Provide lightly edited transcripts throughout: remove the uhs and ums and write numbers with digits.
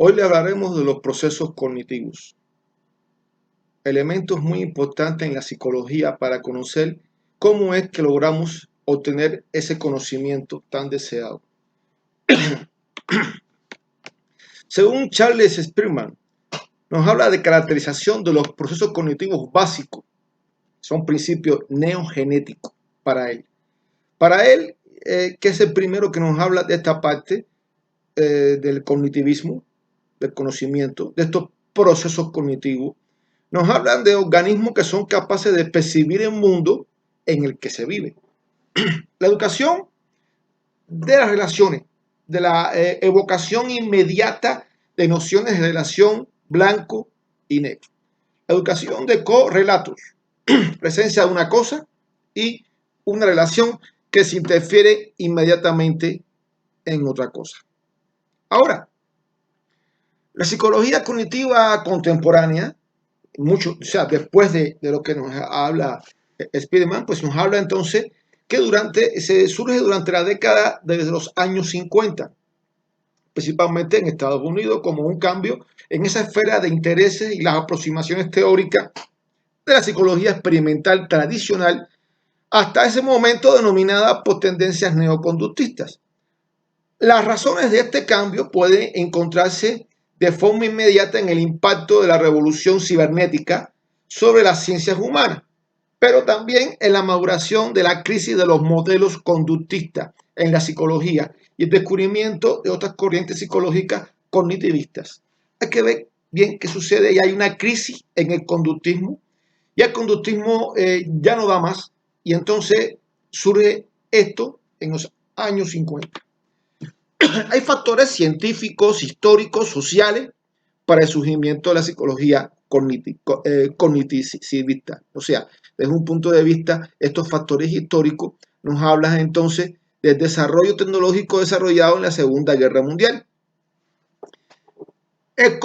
Hoy le hablaremos de los procesos cognitivos, elementos muy importantes en la psicología para conocer cómo es que logramos obtener ese conocimiento tan deseado. Según Charles Spearman, nos habla de caracterización de los procesos cognitivos básicos. Son principios neogenéticos para él. Para él, que es el primero que nos habla de esta parte del cognitivismo, del conocimiento, de estos procesos cognitivos, nos hablan de organismos que son capaces de percibir el mundo en el que se vive. La educación de las relaciones, de la evocación inmediata de nociones de relación blanco y negro. La educación de correlatos, presencia de una cosa y una relación que se interfiere inmediatamente en otra cosa. Ahora, la psicología cognitiva contemporánea, después de lo que nos habla Spearman, pues nos habla entonces que surge durante la década de los años 50, principalmente en Estados Unidos, como un cambio en esa esfera de intereses y las aproximaciones teóricas de la psicología experimental tradicional, hasta ese momento denominada por tendencias neoconductistas. Las razones de este cambio pueden encontrarse de forma inmediata en el impacto de la revolución cibernética sobre las ciencias humanas, pero también en la maduración de la crisis de los modelos conductistas en la psicología y el descubrimiento de otras corrientes psicológicas cognitivistas. Hay que ver bien qué sucede y hay una crisis en el conductismo y el conductismo ya no da más y entonces surge esto en los años 50. Hay factores científicos, históricos, sociales para el surgimiento de la psicología cognitivista. O sea, desde un punto de vista, estos factores históricos nos hablan entonces del desarrollo tecnológico desarrollado en la Segunda Guerra Mundial. El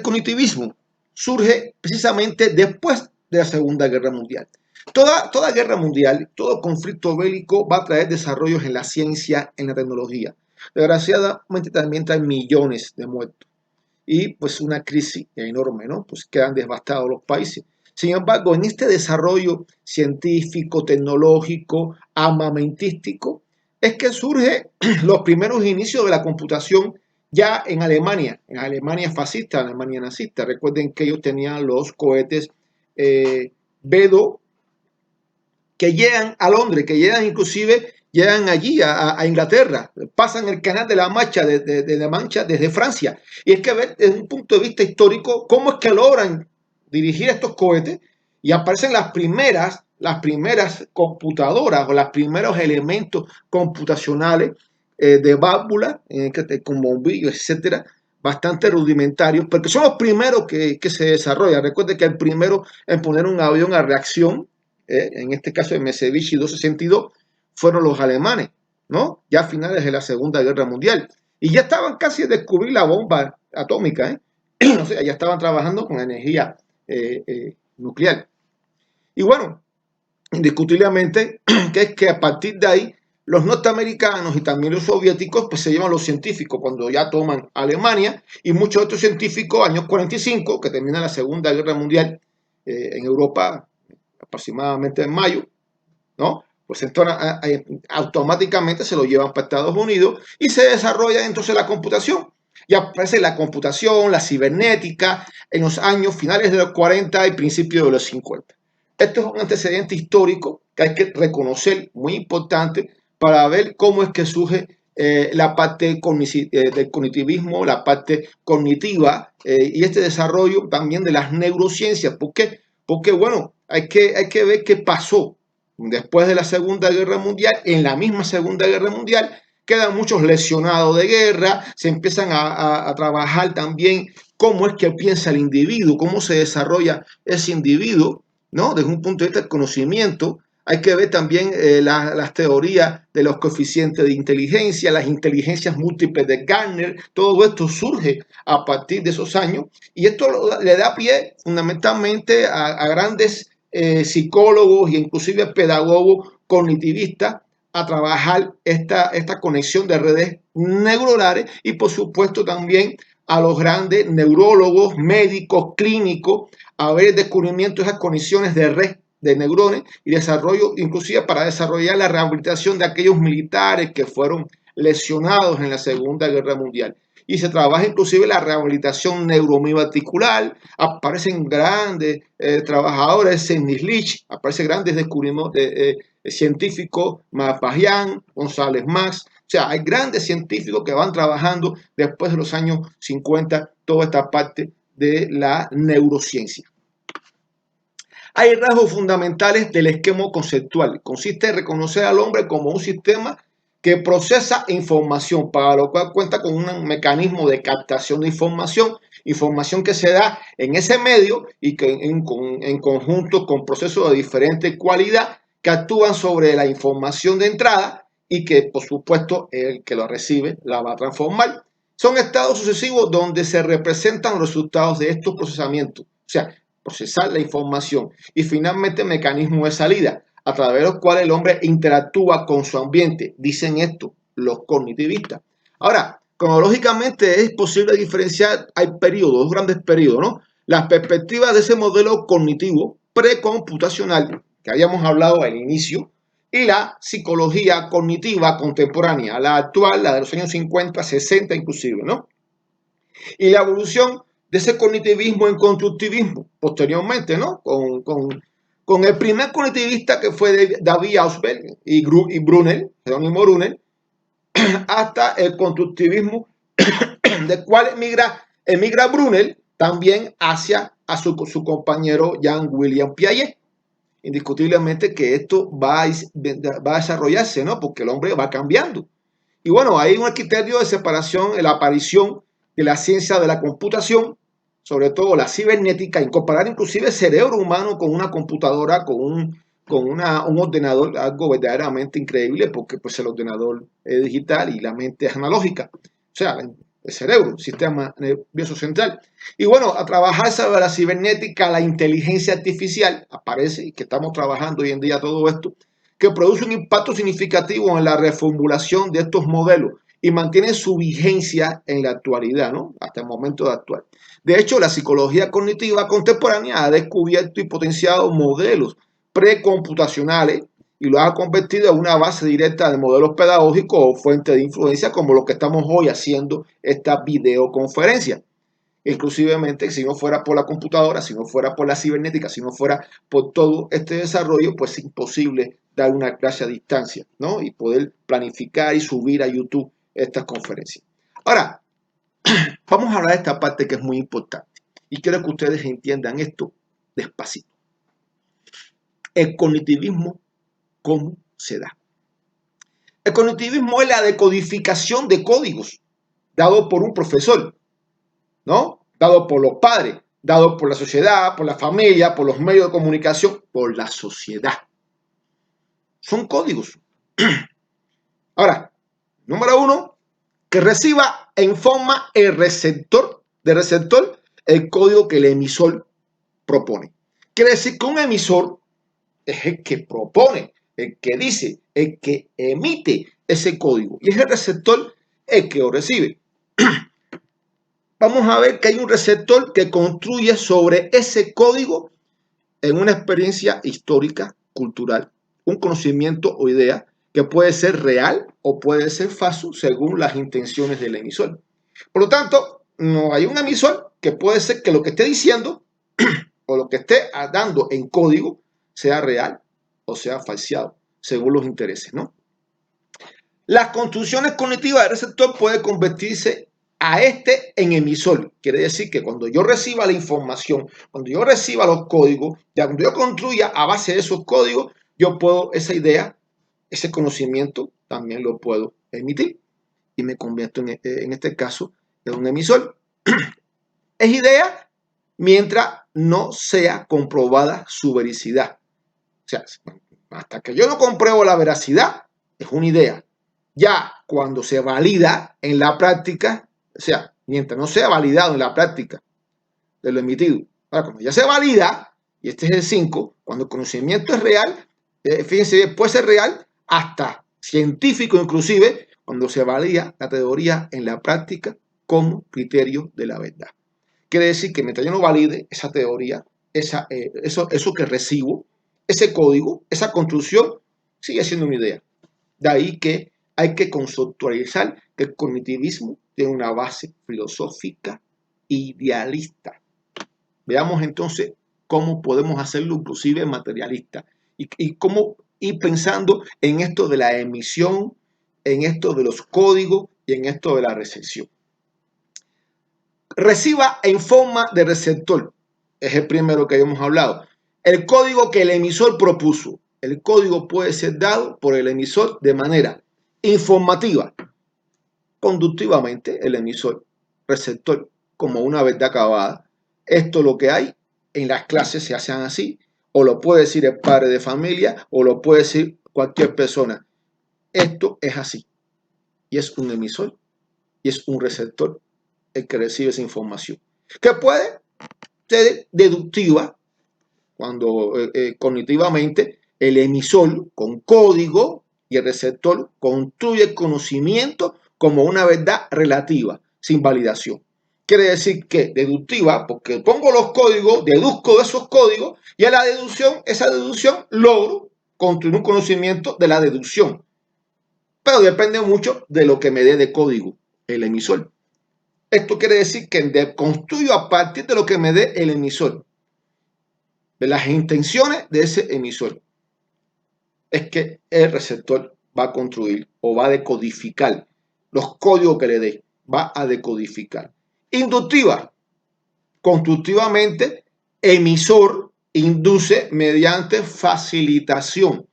cognitivismo surge precisamente después de la Segunda Guerra Mundial. Toda guerra mundial, todo conflicto bélico va a traer desarrollos en la ciencia, en la tecnología. Desgraciadamente también trae millones de muertos y pues una crisis enorme, ¿no? Pues quedan devastados los países. Sin embargo, en este desarrollo científico, tecnológico, armamentístico, es que surgen los primeros inicios de la computación ya en Alemania fascista, en Alemania nazista. Recuerden que ellos tenían los cohetes B-2 que llegan a Londres, que llegan allí a Inglaterra, pasan el canal de la Mancha, de la Mancha desde Francia. Y hay que ver desde un punto de vista histórico cómo es que logran dirigir estos cohetes y aparecen las primeras computadoras o los primeros elementos computacionales de válvulas, con bombillos, etcétera, bastante rudimentarios, porque son los primeros que se desarrollan. Recuerden que el primero en poner un avión a reacción, en este caso el Mitsubishi 262, fueron los alemanes, ¿no? Ya a finales de la Segunda Guerra Mundial. Y ya estaban casi a descubrir la bomba atómica, ¿eh? O sea, ya estaban trabajando con energía nuclear. Y bueno, indiscutiblemente, que es que a partir de ahí, los norteamericanos y también los soviéticos, pues se llevan los científicos cuando ya toman Alemania y muchos otros científicos, años 45, que termina la Segunda Guerra Mundial en Europa, aproximadamente en mayo, ¿no? Pues entonces automáticamente se lo llevan para Estados Unidos y se desarrolla entonces la computación. Y aparece la computación, la cibernética, en los años finales de los 40 y principios de los 50. Esto es un antecedente histórico que hay que reconocer, muy importante, para ver cómo es que surge la parte del cognitivismo, la parte cognitiva y este desarrollo también de las neurociencias. ¿Por qué? Porque, bueno, hay que ver qué pasó después de la Segunda Guerra Mundial. En la misma Segunda Guerra Mundial quedan muchos lesionados de guerra, se empiezan a trabajar también cómo es que piensa el individuo, cómo se desarrolla ese individuo, ¿no? Desde un punto de vista del conocimiento. Hay que ver también las teorías de los coeficientes de inteligencia, las inteligencias múltiples de Gardner. Todo esto surge a partir de esos años y esto le da pie fundamentalmente a grandes psicólogos e inclusive pedagogos cognitivistas a trabajar esta conexión de redes neuronales y por supuesto también a los grandes neurólogos, médicos, clínicos, a ver el descubrimiento de esas conexiones de red de neurones y desarrollo, inclusive para desarrollar la rehabilitación de aquellos militares que fueron lesionados en la Segunda Guerra Mundial. Y se trabaja inclusive la rehabilitación neuromioarticular, aparecen grandes trabajadores, Sennislich, aparecen grandes descubrimientos científicos, Mapajian, González Max, o sea, hay grandes científicos que van trabajando después de los años 50 toda esta parte de la neurociencia. Hay rasgos fundamentales del esquema conceptual. Consiste en reconocer al hombre como un sistema que procesa información, para lo cual cuenta con un mecanismo de captación de información, información que se da en ese medio y que en conjunto con procesos de diferente cualidad que actúan sobre la información de entrada y que, por supuesto, el que lo recibe la va a transformar. Son estados sucesivos donde se representan los resultados de estos procesamientos, o sea, procesar la información y finalmente mecanismos de salida a través de los cuales el hombre interactúa con su ambiente. Dicen esto los cognitivistas. Ahora, cronológicamente es posible diferenciar, hay periodos, dos grandes periodos, ¿no? Las perspectivas de ese modelo cognitivo precomputacional que habíamos hablado al inicio y la psicología cognitiva contemporánea, la actual, la de los años 50, 60 inclusive, ¿no? Y la evolución de ese cognitivismo en constructivismo, posteriormente, ¿no? Con el primer cognitivista que fue David Ausubel y Brunel, Jerónimo Brunel, hasta el constructivismo, del cual emigra Brunel también hacia a su compañero Jean William Piaget. Indiscutiblemente que esto va a desarrollarse, ¿no? Porque el hombre va cambiando. Y bueno, hay un criterio de separación en la aparición de la ciencia de la computación, sobre todo la cibernética, y comparar inclusive el cerebro humano con una computadora, con un ordenador, algo verdaderamente increíble, porque pues el ordenador es digital y la mente es analógica. O sea, el cerebro, el sistema nervioso central. Y bueno, a trabajar sobre la cibernética, la inteligencia artificial, aparece, y que estamos trabajando hoy en día todo esto, que produce un impacto significativo en la reformulación de estos modelos y mantiene su vigencia en la actualidad, ¿no? Hasta el momento actual. De hecho, la psicología cognitiva contemporánea ha descubierto y potenciado modelos precomputacionales y lo ha convertido en una base directa de modelos pedagógicos o fuente de influencia, como lo que estamos hoy haciendo esta videoconferencia. Inclusivemente, si no fuera por la computadora, si no fuera por la cibernética, si no fuera por todo este desarrollo, pues es imposible dar una clase a distancia, ¿no? Y poder planificar y subir a YouTube estas conferencias. Ahora, vamos a hablar de esta parte que es muy importante. Y quiero que ustedes entiendan esto despacito. El cognitivismo, ¿cómo se da? El cognitivismo es la decodificación de códigos dado por un profesor, ¿no? Dado por los padres, dado por la sociedad, por la familia, por los medios de comunicación, por la sociedad. Son códigos. Ahora, número uno, que reciba en forma el receptor el código que el emisor propone. Quiere decir que un emisor es el que propone, el que dice, el que emite ese código. Y es el receptor el que lo recibe. Vamos a ver que hay un receptor que construye sobre ese código en una experiencia histórica, cultural, un conocimiento o idea que puede ser real o puede ser falso según las intenciones del emisor. Por lo tanto, no hay un emisor que puede ser que lo que esté diciendo o lo que esté dando en código sea real o sea falseado, según los intereses, ¿no? Las construcciones cognitivas del receptor pueden convertirse a este en emisor. Quiere decir que cuando yo reciba la información, cuando yo reciba los códigos, ya cuando yo construya a base de esos códigos, yo puedo esa idea, ese conocimiento, también lo puedo emitir y me convierto en este caso en un emisor. Es idea mientras no sea comprobada su veracidad. O sea, hasta que yo no compruebo la veracidad, es una idea. Ya cuando se valida en la práctica, o sea, mientras no sea validado en la práctica de lo emitido. Ahora, cuando ya se valida, y este es el 5, cuando el conocimiento es real, fíjense, puede ser real hasta científico inclusive, cuando se valida la teoría en la práctica como criterio de la verdad. Quiere decir que mientras yo no valide esa teoría, eso que recibo, ese código, esa construcción, sigue siendo una idea. De ahí que hay que conceptualizar que el cognitivismo tiene una base filosófica idealista. Veamos entonces cómo podemos hacerlo inclusive materialista y cómo ir pensando en esto de la emisión, en esto de los códigos y en esto de la recepción. Reciba en forma de receptor, es el primero que hemos hablado. El código que el emisor propuso. El código puede ser dado por el emisor de manera informativa, conductivamente, el emisor, receptor, como una verdad acabada. Esto es lo que hay, en las clases se hacen así, o lo puede decir el padre de familia, o lo puede decir cualquier persona. Esto es así, y es un emisor, y es un receptor el que recibe esa información, que puede ser deductiva, cuando cognitivamente el emisor con código y el receptor construye el conocimiento como una verdad relativa, sin validación. Quiere decir que deductiva, porque pongo los códigos, deduzco de esos códigos, y a la deducción, esa deducción, logro construir un conocimiento de la deducción. Pero depende mucho de lo que me dé de código el emisor. Esto quiere decir que construyo a partir de lo que me dé el emisor, de las intenciones de ese emisor. Es que el receptor va a construir o va a decodificar los códigos que le dé, va a decodificar. Inductiva, constructivamente, emisor induce mediante facilitación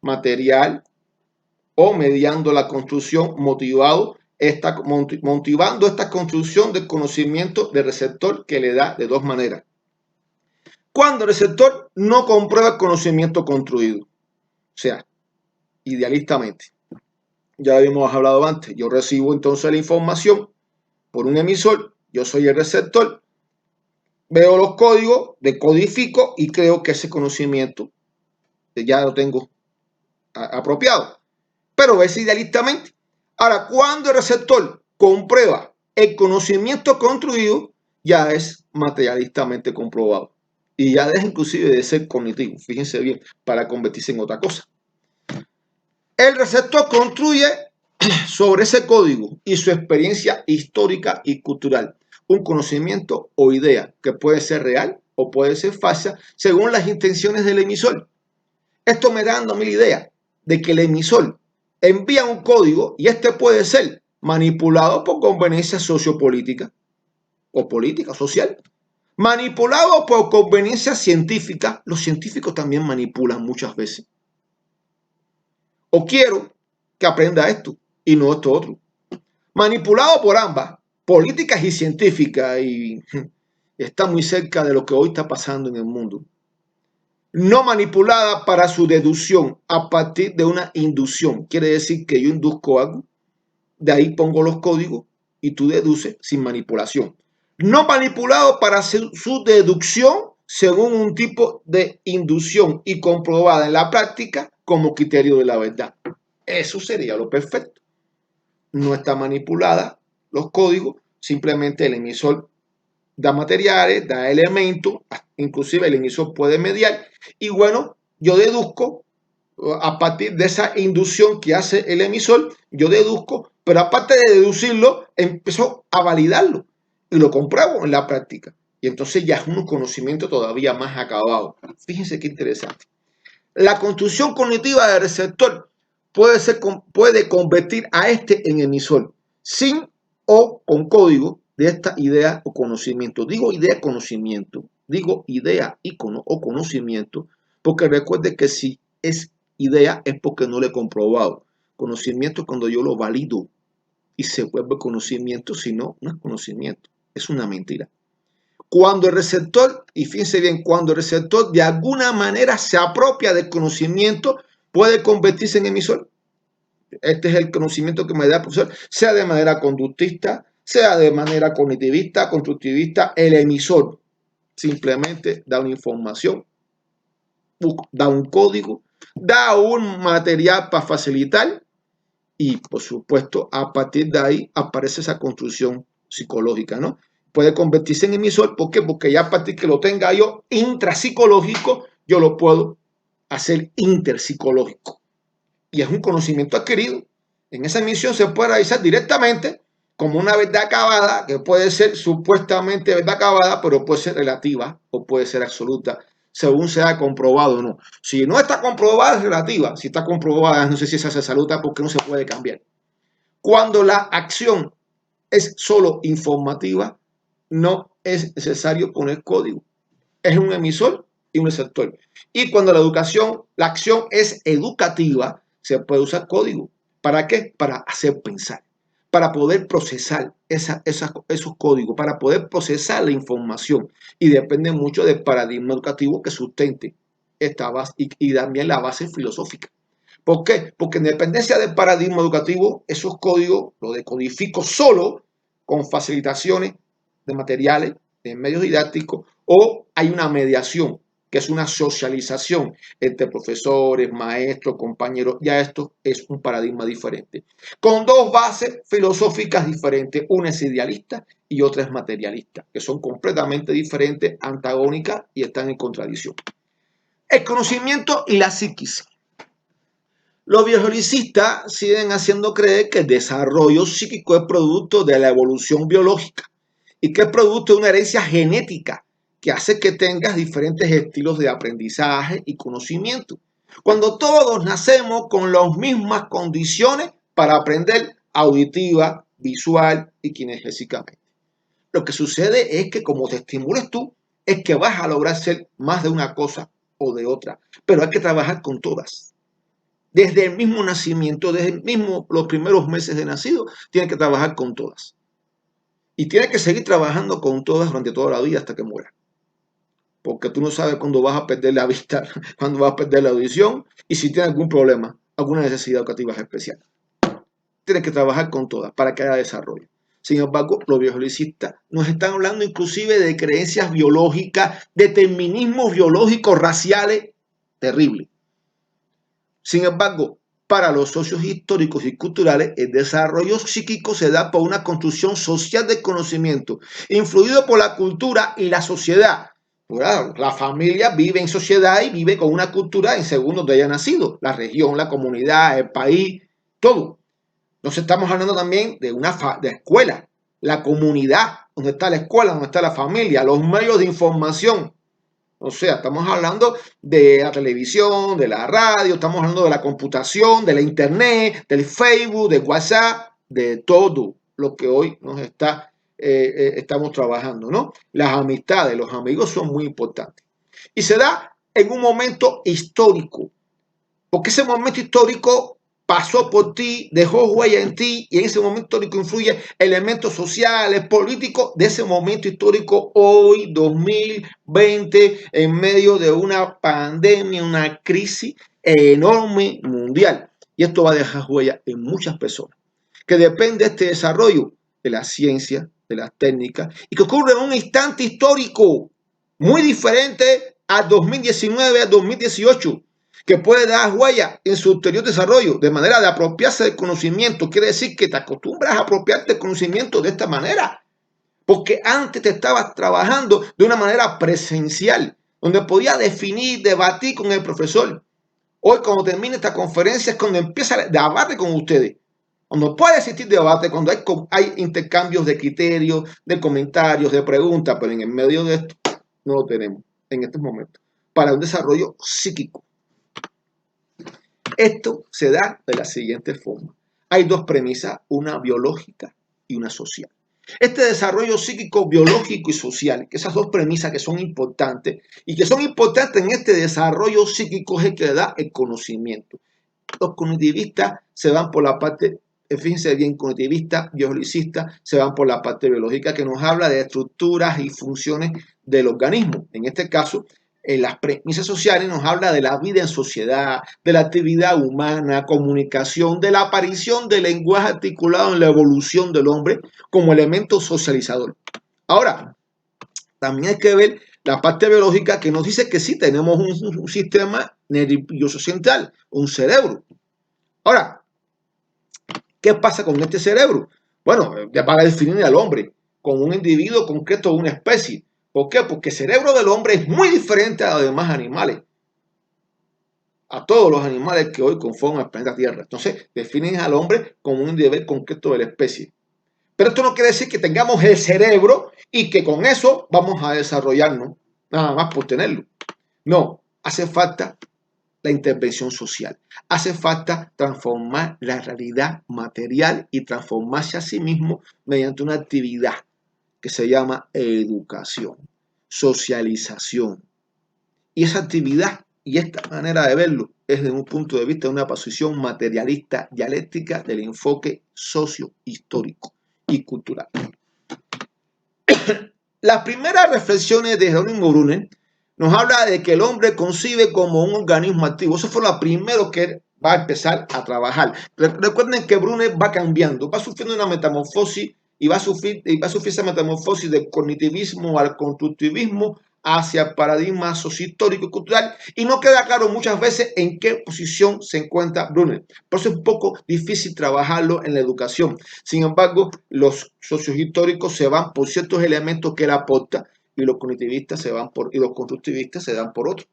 material o mediando la construcción motivando esta construcción del conocimiento del receptor que le da de dos maneras. Cuando el receptor no comprueba el conocimiento construido, o sea, idealistamente. Ya habíamos hablado antes, yo recibo entonces la información por un emisor, yo soy el receptor, veo los códigos, decodifico y creo que ese conocimiento ya lo tengo apropiado, pero es idealistamente. Ahora, cuando el receptor comprueba el conocimiento construido, ya es materialistamente comprobado y ya deja inclusive de ser cognitivo, fíjense bien, para convertirse en otra cosa. El receptor construye sobre ese código y su experiencia histórica y cultural un conocimiento o idea que puede ser real o puede ser falsa según las intenciones del emisor. Esto me da a mí la idea de que el emisor envía un código y este puede ser manipulado por conveniencia sociopolítica o política, social. Manipulado por conveniencia científica. Los científicos también manipulan muchas veces. O quiero que aprenda esto y no esto otro. Manipulado por ambas, políticas y científicas, y está muy cerca de lo que hoy está pasando en el mundo. No manipulada para su deducción a partir de una inducción. Quiere decir que yo induzco algo, de ahí pongo los códigos y tú deduces sin manipulación. No manipulado para su deducción según un tipo de inducción y comprobada en la práctica como criterio de la verdad. Eso sería lo perfecto. No está manipulada los códigos, simplemente el emisor da materiales, da elementos, inclusive el emisor puede mediar y bueno, yo deduzco a partir de esa inducción que hace el emisor, yo deduzco, pero aparte de deducirlo, empiezo a validarlo y lo compruebo en la práctica. Y entonces ya es un conocimiento todavía más acabado. Fíjense qué interesante. La construcción cognitiva del receptor puede convertir a este en emisor, sin o con código de esta idea o conocimiento. Digo idea o conocimiento, porque recuerde que si es idea es porque no lo he comprobado. Conocimiento es cuando yo lo valido y se vuelve conocimiento, si no, no es conocimiento, es una mentira. Cuando el receptor, y fíjense bien, cuando el receptor de alguna manera se apropia del conocimiento, puede convertirse en emisor. Este es el conocimiento que me da el profesor, sea de manera conductista, sea de manera cognitivista, constructivista, el emisor simplemente da una información, da un código, da un material para facilitar y por supuesto a partir de ahí aparece esa construcción psicológica, ¿no? Puede convertirse en emisor, ¿por qué? Porque ya a partir que lo tenga yo intrapsicológico, yo lo puedo hacer interpsicológico. Y es un conocimiento adquirido. En esa emisión se puede realizar directamente como una verdad acabada, que puede ser supuestamente verdad acabada, pero puede ser relativa o puede ser absoluta, según sea comprobado o no. Si no está comprobada, es relativa. Si está comprobada, no sé si esa se saluda porque no se puede cambiar. Cuando la acción es solo informativa, no es necesario poner código. Es un emisor y un receptor. Y cuando la acción es educativa, se puede usar código. ¿Para qué? Para hacer pensar, para poder procesar esos códigos, para poder procesar la información. Y depende mucho del paradigma educativo que sustente esta base y también la base filosófica. ¿Por qué? Porque en dependencia del paradigma educativo, esos códigos los decodifico solo con facilitaciones de materiales, de medios didácticos, o hay una mediación, que es una socialización entre profesores, maestros, compañeros. Ya esto es un paradigma diferente, con dos bases filosóficas diferentes. Una es idealista y otra es materialista, que son completamente diferentes, antagónicas y están en contradicción. El conocimiento y la psiquis. Los biologicistas siguen haciendo creer que el desarrollo psíquico es producto de la evolución biológica y que es producto de una herencia genética que hace que tengas diferentes estilos de aprendizaje y conocimiento. Cuando todos nacemos con las mismas condiciones para aprender auditiva, visual y kinestésicamente. Lo que sucede es que como te estimules tú, es que vas a lograr ser más de una cosa o de otra, pero hay que trabajar con todas. Desde el mismo nacimiento, desde los primeros meses de nacido, tienes que trabajar con todas. Y tienes que seguir trabajando con todas durante toda la vida hasta que muera. Porque tú no sabes cuándo vas a perder la vista, cuándo vas a perder la audición y si tienes algún problema, alguna necesidad educativa especial. Tienes que trabajar con todas para que haya desarrollo. Sin embargo, los biologicistas nos están hablando inclusive de creencias biológicas, determinismos biológicos raciales terribles. Sin embargo, para los socios históricos y culturales, el desarrollo psíquico se da por una construcción social del conocimiento, influido por la cultura y la sociedad. Bueno, la familia vive en sociedad y vive con una cultura en según donde haya nacido, la región, la comunidad, el país, todo. Entonces estamos hablando también de de escuela, la comunidad, donde está la escuela, donde está la familia, los medios de información. O sea, estamos hablando de la televisión, de la radio, estamos hablando de la computación, de la internet, del Facebook, de WhatsApp, de todo lo que hoy estamos trabajando, ¿no? Las amistades, los amigos son muy importantes. Y se da en un momento histórico, porque ese momento histórico pasó por ti, dejó huella en ti y en ese momento histórico influye elementos sociales, políticos de ese momento histórico hoy, 2020, en medio de una pandemia, una crisis enorme mundial. Y esto va a dejar huella en muchas personas, que depende de este desarrollo de la ciencia, de las técnicas, y que ocurre en un instante histórico muy diferente al 2019, al 2018, que puede dar huella en su ulterior desarrollo, de manera de apropiarse del conocimiento. Quiere decir que te acostumbras a apropiarte del conocimiento de esta manera, porque antes te estabas trabajando de una manera presencial, donde podías definir, debatir con el profesor. Hoy, cuando termine esta conferencia, es cuando empieza el debate con ustedes. Cuando puede existir debate, cuando hay intercambios de criterios, de comentarios, de preguntas, pero en el medio de esto no lo tenemos en estos momentos, para un desarrollo psíquico. Esto se da de la siguiente forma. Hay dos premisas, una biológica y una social. Este desarrollo psíquico, biológico y social, que esas dos premisas que son importantes y que son importantes en este desarrollo psíquico es el que da el conocimiento. Los cognitivistas se van por la parte, fíjense bien, cognitivistas, biologicistas, se van por la parte biológica que nos habla de estructuras y funciones del organismo. En este caso, en las premisas sociales nos habla de la vida en sociedad, de la actividad humana, comunicación, de la aparición del lenguaje articulado en la evolución del hombre como elemento socializador. Ahora, también hay que ver la parte biológica que nos dice que sí tenemos un sistema nervioso central, un cerebro. Ahora, ¿qué pasa con este cerebro? Bueno, ya para definir al hombre, como un individuo concreto de una especie. ¿Por qué? Porque el cerebro del hombre es muy diferente a los demás animales, a todos los animales que hoy conforman el planeta Tierra. Entonces, definen al hombre como un individuo concreto de la especie. Pero esto no quiere decir que tengamos el cerebro y que con eso vamos a desarrollarnos, nada más por tenerlo. No, hace falta la intervención social. Hace falta transformar la realidad material y transformarse a sí mismo mediante una actividad que se llama educación, socialización. Y esa actividad y esta manera de verlo es desde un punto de vista de una posición materialista dialéctica del enfoque socio-histórico y cultural. Las primeras reflexiones de Jerónimo Brunner nos habla de que el hombre concibe como un organismo activo. Eso fue lo primero que él va a empezar a trabajar. Recuerden que Brunner va cambiando, va sufriendo una metamorfosis y va a sufrir esa metamorfosis del cognitivismo al constructivismo hacia el paradigma sociohistórico y cultural, y no queda claro muchas veces en qué posición se encuentra Brunner. Por eso es un poco difícil trabajarlo en la educación. Sin embargo, los sociohistóricos se van por ciertos elementos que él aporta y los cognitivistas se van por, y los constructivistas se dan por otros.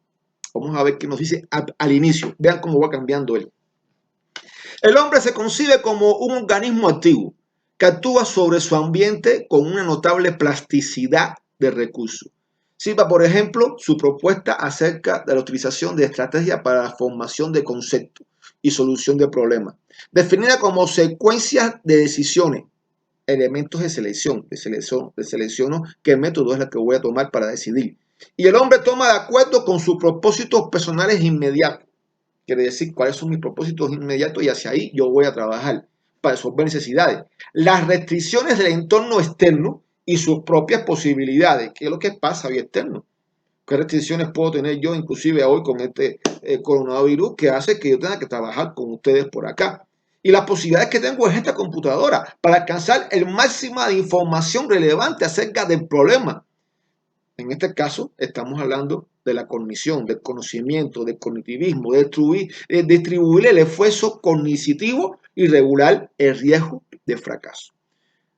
Vamos a ver qué nos dice al inicio. Vean cómo va cambiando él. El hombre se concibe como un organismo activo que actúa sobre su ambiente con una notable plasticidad de recursos. Sirva, por ejemplo, su propuesta acerca de la utilización de estrategias para la formación de conceptos y solución de problemas, definida como secuencias de decisiones, elementos de selecciono qué método es el que voy a tomar para decidir. Y el hombre toma de acuerdo con sus propósitos personales inmediatos. Quiere decir cuáles son mis propósitos inmediatos y hacia ahí yo voy a trabajar para resolver necesidades. Las restricciones del entorno externo y sus propias posibilidades. ¿Qué es lo que pasa hoy externo? ¿Qué restricciones puedo tener yo inclusive hoy con este coronavirus que hace que yo tenga que trabajar con ustedes por acá? Y las posibilidades que tengo es esta computadora para alcanzar el máximo de información relevante acerca del problema. En este caso, estamos hablando de la cognición, del conocimiento, del cognitivismo, de distribuir el esfuerzo cognitivo y regular el riesgo de fracaso.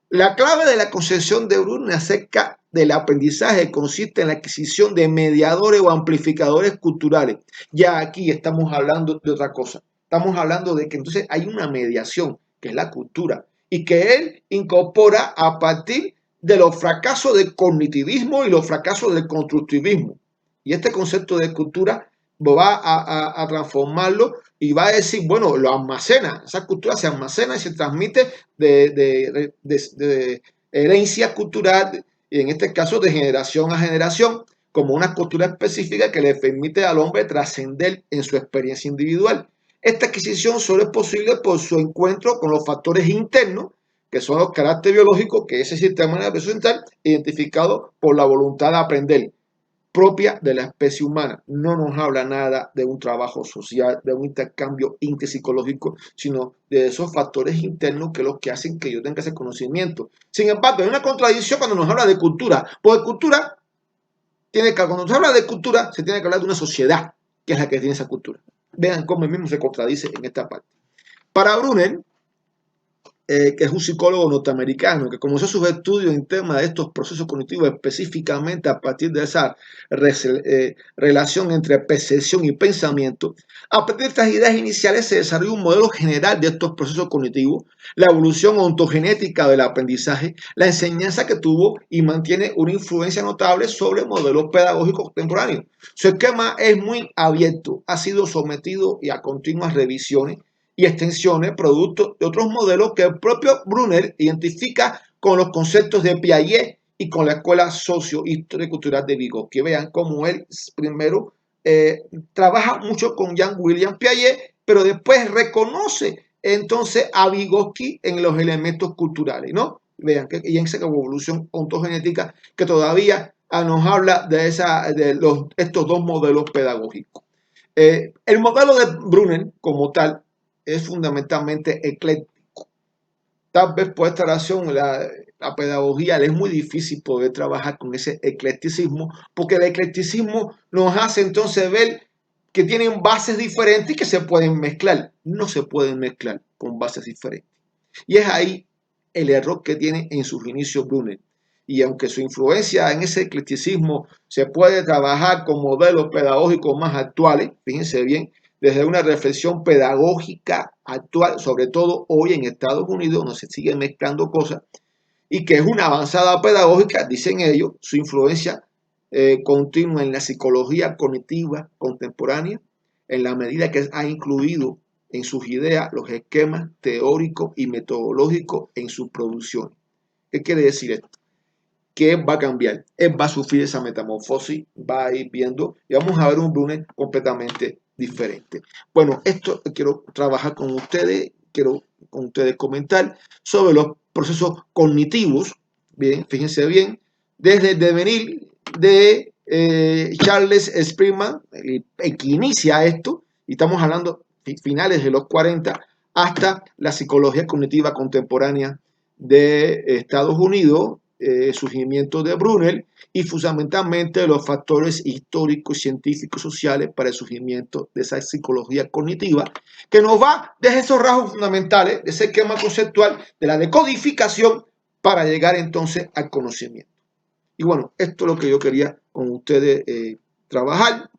La clave de la concepción de Brunner acerca del aprendizaje consiste en la adquisición de mediadores o amplificadores culturales. Ya aquí estamos hablando de otra cosa. Estamos hablando de que entonces hay una mediación, que es la cultura, y que él incorpora a partir de los fracasos del cognitivismo y los fracasos del constructivismo. Y este concepto de cultura va a transformarlo y va a decir, bueno, lo almacena, esa cultura se almacena y se transmite de herencia cultural, y en este caso de generación a generación, como una cultura específica que le permite al hombre trascender en su experiencia individual. Esta adquisición solo es posible por su encuentro con los factores internos, que son los caracteres biológicos que ese sistema nervioso central identificado por la voluntad de aprender, propia de la especie humana. No nos habla nada de un trabajo social, de un intercambio interpsicológico, sino de esos factores internos que los que hacen que yo tenga ese conocimiento. Sin embargo, hay una contradicción cuando nos habla de cultura, porque cultura cuando se habla de cultura, se tiene que hablar de una sociedad, que es la que tiene esa cultura. Vean cómo él mismo se contradice en esta parte. Para Brunner, que es un psicólogo norteamericano, que comenzó sus estudios en tema de estos procesos cognitivos específicamente a partir de esa relación entre percepción y pensamiento. A partir de estas ideas iniciales se desarrolló un modelo general de estos procesos cognitivos, la evolución ontogenética del aprendizaje, la enseñanza que tuvo y mantiene una influencia notable sobre modelos pedagógicos contemporáneos. Su esquema es muy abierto, ha sido sometido a continuas revisiones y extensiones producto de otros modelos que el propio Brunner identifica con los conceptos de Piaget y con la escuela socio-histórica y cultural de Vygotsky. Vean cómo él primero trabaja mucho con Jean William Piaget, pero después reconoce entonces a Vygotsky en los elementos culturales, ¿no? Vean que y en esa evolución ontogenética que todavía nos habla de estos dos modelos pedagógicos. El modelo de Brunner como tal es fundamentalmente ecléctico. Tal vez por esta razón la pedagogía le es muy difícil poder trabajar con ese eclecticismo, porque el eclecticismo nos hace entonces ver que tienen bases diferentes y que se pueden mezclar. No se pueden mezclar con bases diferentes. Y es ahí el error que tiene en sus inicios Brunner. Y aunque su influencia en ese eclecticismo se puede trabajar con modelos pedagógicos más actuales, fíjense bien, desde una reflexión pedagógica actual, sobre todo hoy en Estados Unidos, donde se siguen mezclando cosas, y que es una avanzada pedagógica, dicen ellos, su influencia continua en la psicología cognitiva contemporánea, en la medida que ha incluido en sus ideas los esquemas teóricos y metodológicos en su producción. ¿Qué quiere decir esto? Que va a cambiar, él va a sufrir esa metamorfosis, va a ir viendo y vamos a ver un Brunel completamente diferente. Bueno, esto quiero trabajar con ustedes, quiero con ustedes comentar sobre los procesos cognitivos, bien, fíjense bien, desde el devenir de Charles Spearman, el que inicia esto, y estamos hablando de finales de los 40, hasta la psicología cognitiva contemporánea de Estados Unidos, surgimiento de Brunel y fundamentalmente los factores históricos, científicos, sociales para el surgimiento de esa psicología cognitiva que nos va desde esos rasgos fundamentales, de ese esquema conceptual, de la decodificación para llegar entonces al conocimiento. Y bueno, esto es lo que yo quería con ustedes trabajar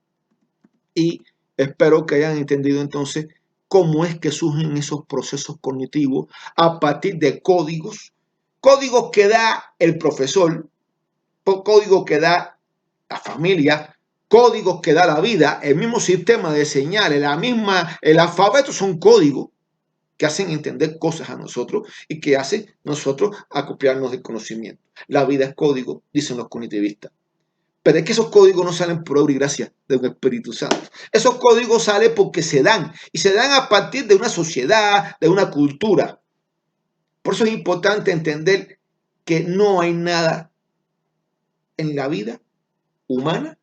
y espero que hayan entendido entonces cómo es que surgen esos procesos cognitivos a partir de códigos que da el profesor, códigos que da la familia, códigos que da la vida, el mismo sistema de señales, el alfabeto son códigos que hacen entender cosas a nosotros y que hacen nosotros acopiarnos del conocimiento. La vida es código, dicen los cognitivistas. Pero es que esos códigos no salen por obra y gracia de un Espíritu Santo. Esos códigos salen porque se dan y se dan a partir de una sociedad, de una cultura. Por eso es importante entender que no hay nada en la vida humana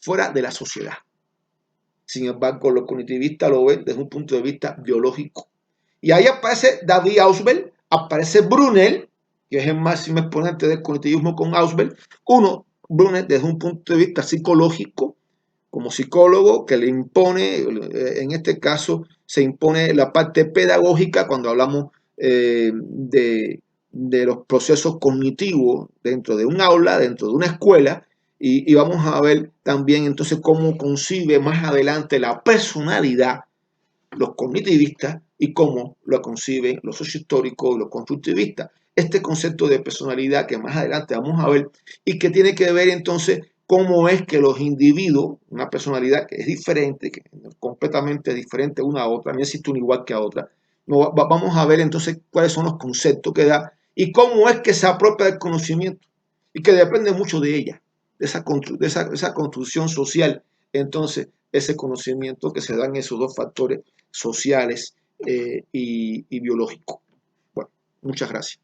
fuera de la sociedad. Sin embargo, los cognitivistas lo ven desde un punto de vista biológico. Y ahí aparece David Ausubel, aparece Brunel, que es el máximo exponente del cognitivismo con Ausubel. Brunel desde un punto de vista psicológico, como psicólogo, que le impone, en este caso, se impone la parte pedagógica cuando hablamos de los procesos cognitivos dentro de un aula, dentro de una escuela, y vamos a ver también entonces cómo concibe más adelante la personalidad los cognitivistas y cómo lo conciben los sociohistóricos y los constructivistas. Este concepto de personalidad que más adelante vamos a ver y que tiene que ver entonces cómo es que los individuos, una personalidad que es diferente, que es completamente diferente una a otra, no existe una igual que a otra, vamos a ver entonces cuáles son los conceptos que da y cómo es que se apropia del conocimiento y que depende mucho de ella, de esa construcción social, entonces ese conocimiento que se dan esos dos factores sociales y biológicos. Bueno, muchas gracias.